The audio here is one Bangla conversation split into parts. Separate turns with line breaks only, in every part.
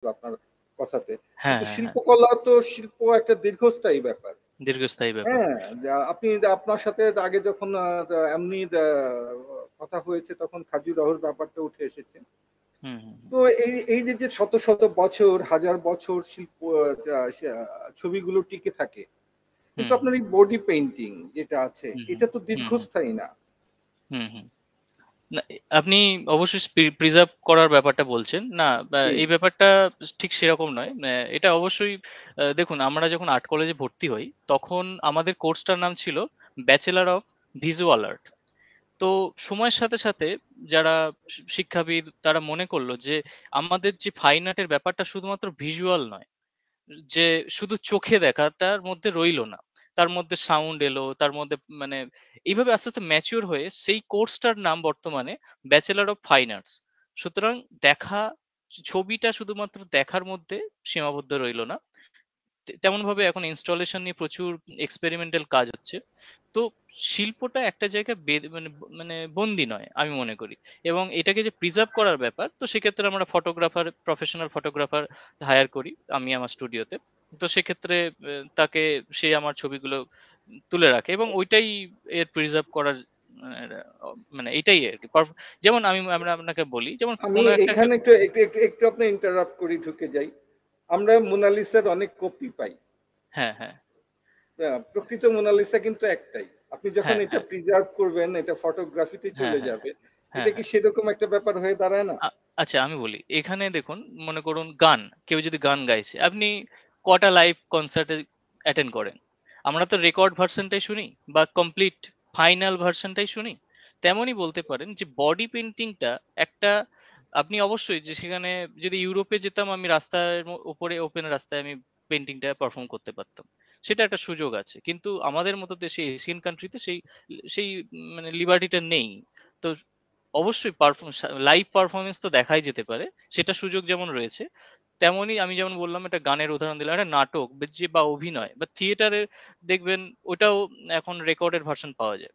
আপনার কথাতে।
হ্যাঁ,
কিন্তু
হ্যাঁ, হ্যাঁ।
শিল্পকলা তো শিল্প একটা দীর্ঘস্থায়ী ব্যাপার।
দীর্ঘস্থায়ী ব্যাপার।
হ্যাঁ, আপনি আপনার সাথে আগে যখন এমনি কথা হয়েছে তখন খাজুরাহোর ব্যাপারটা উঠে এসেছে।
হুম, হুম, হুম।
তো এই যে শত শত বছর, হাজার বছর শিল্প ছবিগুলো টিকে থাকে। কিন্তু
হুম, হুম,
আপনার এই বডি পেইন্টিং যেটা আছে,
হুম, হুম,
এটা তো
হুম, হুম,
দীর্ঘস্থায়ী না।
হুম, হুম। না, আপনি অবশ্যই প্রিজার্ভ করার ব্যাপারটা বলছেন না,
জি,
এই ব্যাপারটা ঠিক সেরকম নয়। এটা অবশ্যই দেখুন, আমরা যখন আর্ট কলেজে ভর্তি হই তখন আমাদের কোর্সটার নাম ছিল ব্যাচেলর অফ ভিজুয়াল আর্ট। তো সময়ের সাথে সাথে যারা শিক্ষাবিদ তারা মনে করলো যে আমাদের যে ফাইন আর্টের ব্যাপারটা শুধুমাত্র ভিজুয়াল নয়, যে শুধু চোখে দেখাটার মধ্যে রইলো না। তার মধ্যে সাউন্ড এলো, তার মধ্যে মানে এইভাবে আস্তে, আস্তে ম্যাচিউর হয়ে সেই কোর্সটার নাম বর্তমানে ব্যাচেলর অফ ফাইন আর্টস। সুতরাং দেখা ছবিটা শুধুমাত্র দেখার মধ্যে সীমাবদ্ধ রইলো না। তেমনভাবে এখন ইনস্টলেশন নিয়ে প্রচুর এক্সপেরিমেন্টাল কাজ হচ্ছে। তো শিল্পটা একটা জায়গায় মানে মানে বন্দি নয় আমি মনে করি। এবং এটাকে যে প্রিজার্ভ করার ব্যাপার, তো সেক্ষেত্রে আমরা ফটোগ্রাফার, প্রফেশনাল ফটোগ্রাফার হায়ার করি আমি আমার স্টুডিওতে। তো সেক্ষেত্রে তাকে সে আমার ছবিগুলো তুলে রাখে এবং ওইটাই এর প্রিজার্ভ করার মানে এইটাই আর কি। যেমন আমরা আপনাকে বলি, যেমন
আমি
কোনো একটা
এখানে একটু আপনার ইন্টারাপ্ট করি, ঢুকে যাই। আমরা মোনালিসার অনেক কপি পাই।
হ্যাঁ, হ্যাঁ,
প্রকৃত মোনালিসা কিন্তু একটাই। আপনি যখন
হ্যাঁ,
এটা
হ্যাঁ,
প্রিজার্ভ করবেন, এটা ফটোগ্রাফিতে
হ্যাঁ,
চলে
হ্যাঁ,
যাবে।
হ্যাঁ,
এটা কি
হ্যাঁ।
সেরকম একটা ব্যাপার হয়ে দাঁড়ায় না?
আচ্ছা, আমি বলি এখানে দেখুন, মনে করুন গান, কেউ যদি গান গাইছে, আপনি কটা লাইভ কনসার্টে অ্যাটেন্ড করেন? আমরা তো রেকর্ড ভার্সনটাই শুনি বা কমপ্লিট ফাইনাল ভার্সনটাই শুনি। তেমনই বলতে পারেন যে বডি পেন্টিংটা একটা, আপনি অবশ্যই যে সেখানে যদি ইউরোপে যেতাম আমি রাস্তার উপরে ওপেন রাস্তায় আমি পেন্টিংটা পারফর্ম করতে পারতাম, সেটা একটা সুযোগ আছে। কিন্তু আমাদের মতো দেশে এশিয়ান কান্ট্রিতে সেই সেই মানে লিবার্টিটা নেই। তো অবশ্যই লাইভ পারফরমেন্স তো দেখাই যেতে পারে, সেটা সুযোগ যেমন রয়েছে, তেমনই আমি যেমন বললাম একটা গানের উদাহরণ দিলাম, একটা নাটক বা অভিনয় বা থিয়েটারে দেখবেন ওটাও এখন রেকর্ডের ভার্সন পাওয়া যায়।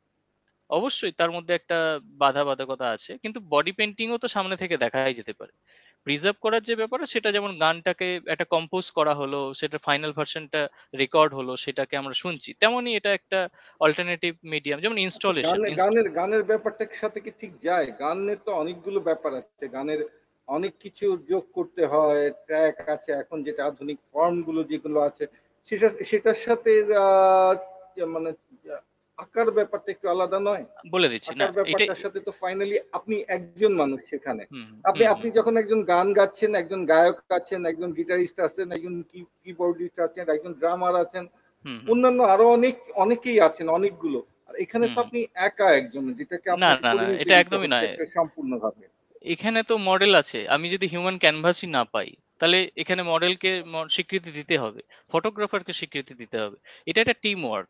অবশ্যই তার মধ্যে একটা বাধকতা আছে, কিন্তু বডি পেন্টিংও তো সামনে থেকে দেখাই যেতে পারে। প্রিজার্ভ করার যে ব্যাপার, সেটা যেমন গানটাকে একটা কম্পোজ করা হলো, সেটা ফাইনাল ভার্সনটা রেকর্ড হলো, সেটাকে আমরা শুনছি, তেমনই এটা একটা অল্টারনেটিভ মিডিয়াম, যেমন
আচ্ছা,
ইনস্টলেশন।
গানের ব্যাপারটার সাথে কি ঠিক যায়? গানের তো অনেকগুলো ব্যাপার আছে। গানের অনেক কিছু যোগ করতে হয়। ট্র্যাক আছে এখন, যেটা আধুনিক ফর্ম গুলো যেগুলো আছে, সেটার সাথে মানে আঁকার ব্যাপারটা একটু আলাদা নয়?
বলে দিচ্ছি না
আঁকার
এটাই।
ব্যাপারটার সাথে তো ফাইনালি আপনি একজন মানুষ সেখানে।
হুম,
আপনি
হুম,
আপনি
হুম,
যখন একজন গান গাচ্ছেন, একজন গায়ক আছেন, একজন গিটারিস্ট আছেন, একজন কিবোর্ডিস্ট আছেন, একজন ড্রামার আছেন,
হুম, হুম,
অন্যান্য আরো অনেকেই আছেন, অনেকগুলো। আর এখানে
হুম,
তো
হুম।
আপনি একা একজন, যেটাকে
না,
আপনাকে
না, না,
পরিণতি
এটা
দিতে
একদমই
হচ্ছে
নয়।
একটা সম্পূর্ণভাবে।
এখানে তো মডেল আছে। আমি যদি হিউম্যান ক্যানভাসই না পাই, তাহলে এখানে মডেলকে স্বীকৃতি দিতে হবে, ফটোগ্রাফারকে স্বীকৃতি দিতে হবে। এটা একটা টিম ওয়ার্ক।